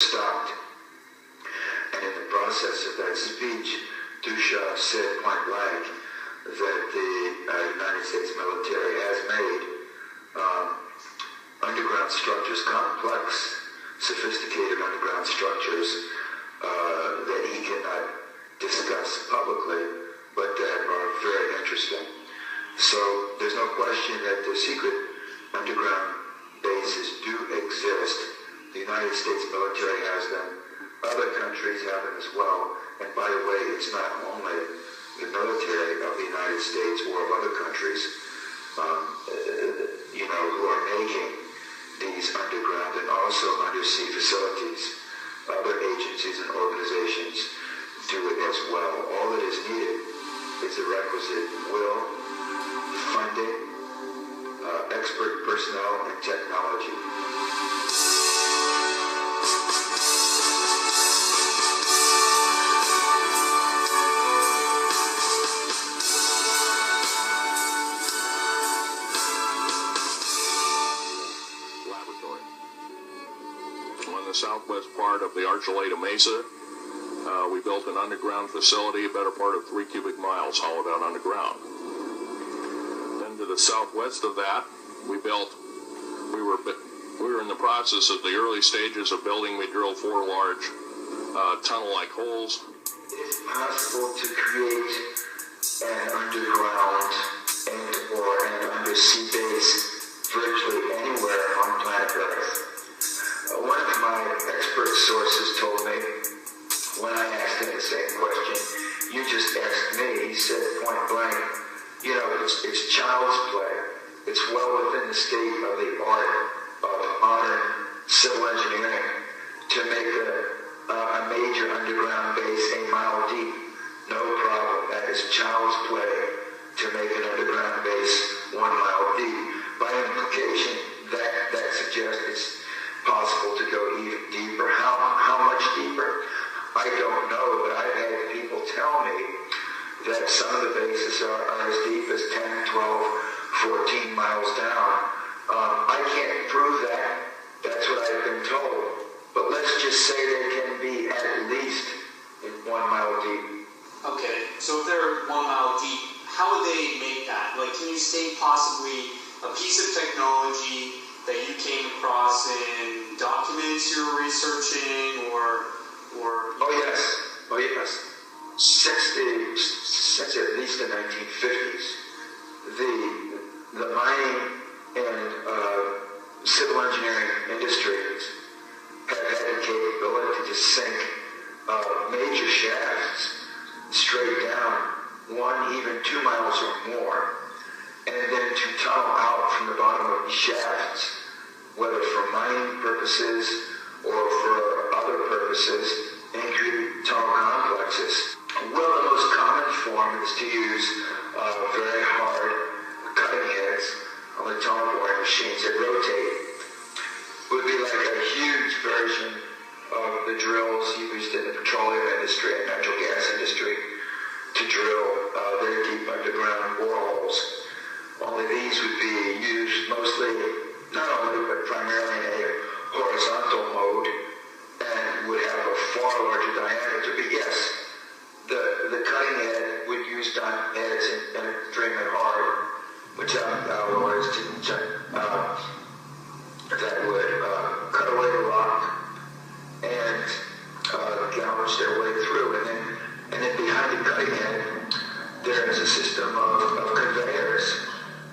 stopped. And in the process of that speech, Dusha said point blank that the United States military has made underground structures, complex, sophisticated underground structures that he cannot discuss publicly, but that are very interesting. So there's no question that the secret underground bases do exist. The United States military has them. Other countries have them as well. And by the way, it's not only the military of the United States or of other countries, who are making these underground and also undersea facilities. Other agencies and organizations do it as well. All that is needed is the requisite will, funding, expert personnel, and technology. Southwest part of the Archuleta Mesa, we built an underground facility, a better part of 3 cubic miles hollowed out underground. Then to the southwest of that, we were in the process of the early stages of building. We drilled 4 large tunnel-like holes. It is possible to create an underground or an undersea base virtually anywhere on planet Earth. One of my expert sources told me, when I asked him the same question, you just asked me, he said point blank, it's child's play. It's well within the state of the art of modern civil engineering to make a major underground base a mile deep. No problem. That is child's play to make an underground base 1 mile deep. By implication, that suggests it's possible to go even deeper. How much deeper? I don't know, but I've had people tell me that some of the bases are as deep as 10, 12, 14 miles down. I can't prove that. That's what I've been told. But let's just say they can be at least 1 mile deep. Okay, so if they're 1 mile deep, how would they make that? Like, can you state possibly a piece of technology that you came across in documents you were researching, or? Oh yes. Since at least the 1950s, the mining and civil engineering industries have had the capability to sink major shafts straight down 1, even 2 miles or more, and then to tunnel out from the bottom of these shafts, whether for mining purposes or for other purposes, into tunnel complexes. Well, the most common form is to use very hard cutting heads on the tunnel boring machines that rotate. It would be like a huge version of the drills used in the petroleum industry and natural gas industry to drill very deep underground boreholes. Only these would be used mostly, not only, but primarily in a horizontal mode, and would have a far larger diameter. But yes, the cutting head would use diamond heads and extremely hard metallic alloys that would cut away the rock and gouge their way through. And then behind the cutting head, there is a system of conveyors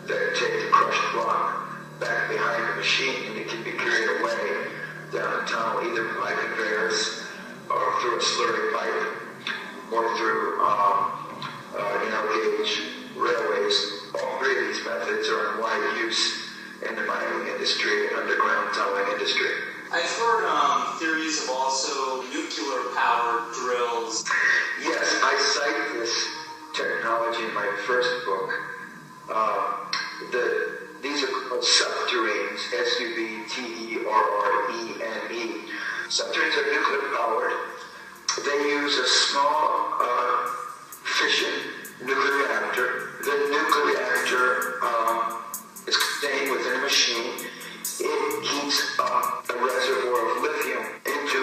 that take the crushed rock back behind the machine, and it can be carried away down the tunnel either by conveyors or through a slurry pipe or through gauge railways. All 3 of these methods are in wide use in the mining industry and underground tunneling industry. I've heard theories of also nuclear-powered drills. Yes, I cite this technology in my first book. These are called subterranes, subterrene. Subterranes are nuclear-powered. They use a small fission nuclear reactor. The nuclear reactor is contained within a machine. It heats up a reservoir of lithium into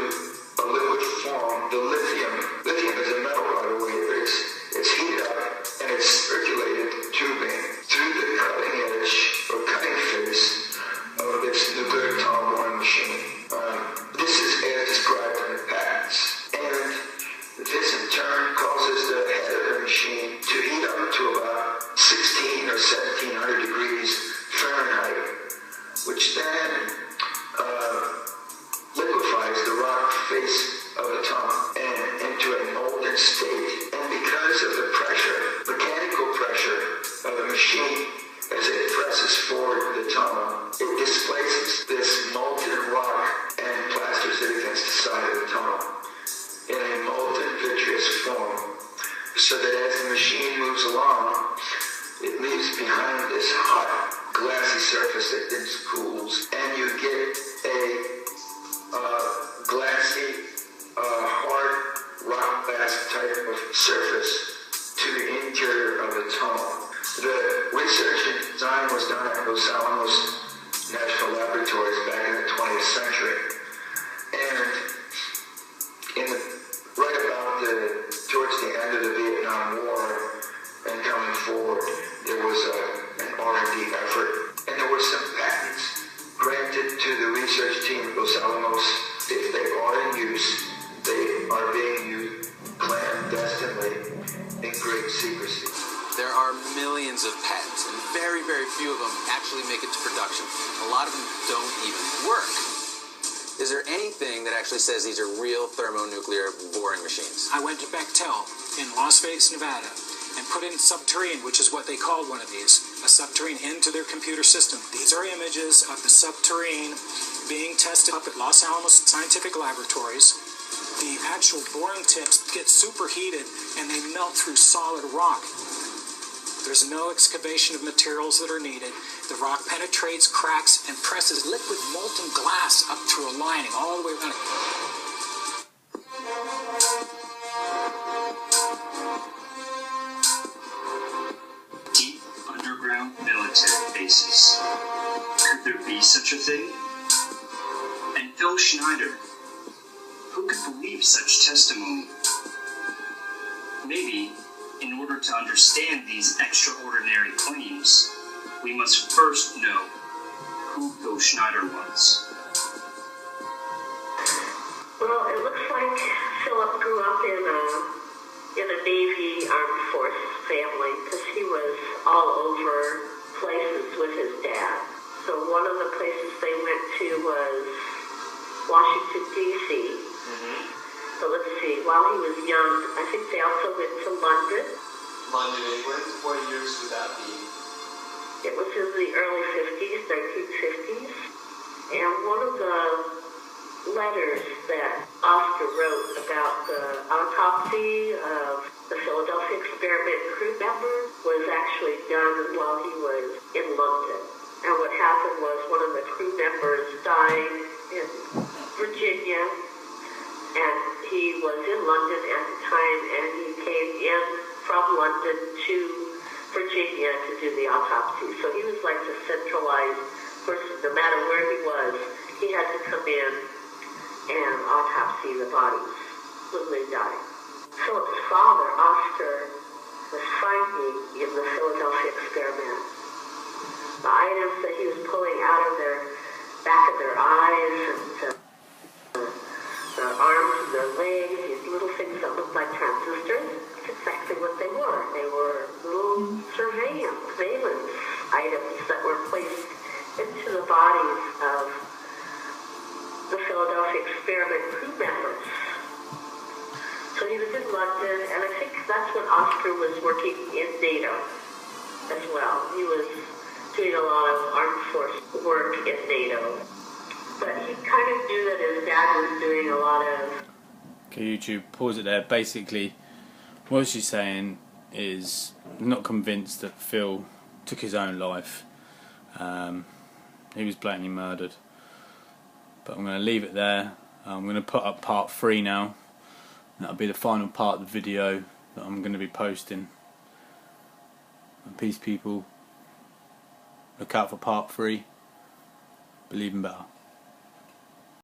face of the tunnel and into a molten state. And because of the pressure, mechanical pressure of the machine, as it presses forward the tunnel, it displaces this molten rock and plasters it against the side of the tunnel in a molten vitreous form, so that as the machine moves along, it leaves behind this hot, glassy surface that then cools, and you get a glassy, hard, rock-glass type of surface to the interior of the tunnel. The research and design was done at Los Alamos National Laboratories back in the 20th century, and right about towards the end of the Vietnam War and coming forward, there was an R&D effort, and there were some patents granted to the research team at Los Alamos. If they are in use, they are being used clandestinely in great secrecy. There are millions of patents, and very, very few of them actually make it to production. A lot of them don't even work. Is there anything that actually says these are real thermonuclear boring machines? I went to Bechtel in Las Vegas, Nevada, and put in subterrane, which is what they called one of these, a subterrane, into their computer system. These are images of the subterrane being tested up at Los Alamos Scientific Laboratories. The actual boring tips get superheated and they melt through solid rock. There's no excavation of materials that are needed. The rock penetrates, cracks, and presses liquid molten glass up through a lining all the way around. Deep underground military bases. Could there be such a thing? And Phil Schneider, who could believe such testimony? Maybe, in order to understand these extraordinary claims, we must first know who Phil Schneider was. Well, it looks like Philip grew up in a Navy Armed Force family because he was all over places with his dad. So one of the places they went to was Washington, D.C. So let's see, while he was young, I think they also went to London. London, England? What years would that be? It was in the early 50s, 1950s. And one of the letters that Oscar wrote about the autopsy of the Philadelphia experiment crew member was actually done while he was in London. And what happened was one of the crew members died in Virginia, and he was in London at the time, and he came in from London to Virginia to do the autopsy. So he was like the centralized person. No matter where he was, he had to come in and autopsy the bodies when they died. Philip's father, Oscar, was finding in the Philadelphia experiment the items that he was pulling out of their back of their eyes and their arms and their legs, these little things that looked like transistors. That's exactly what they were. They were little surveillance items that were placed into the bodies of the Philadelphia experiment crew members. So he was in London, and I think that's when Oscar was working in NATO as well. He was doing a lot of armed force work in NATO. But he kind of knew that his dad was doing a lot of... Okay, YouTube, pause it there. Basically, what she's saying is not convinced that Phil took his own life. He was blatantly murdered. But I'm going to leave it there. I'm going to put up part 3 now. That'll be the final part of the video that I'm going to be posting. And peace, people. Look out for part 3. Believe in better.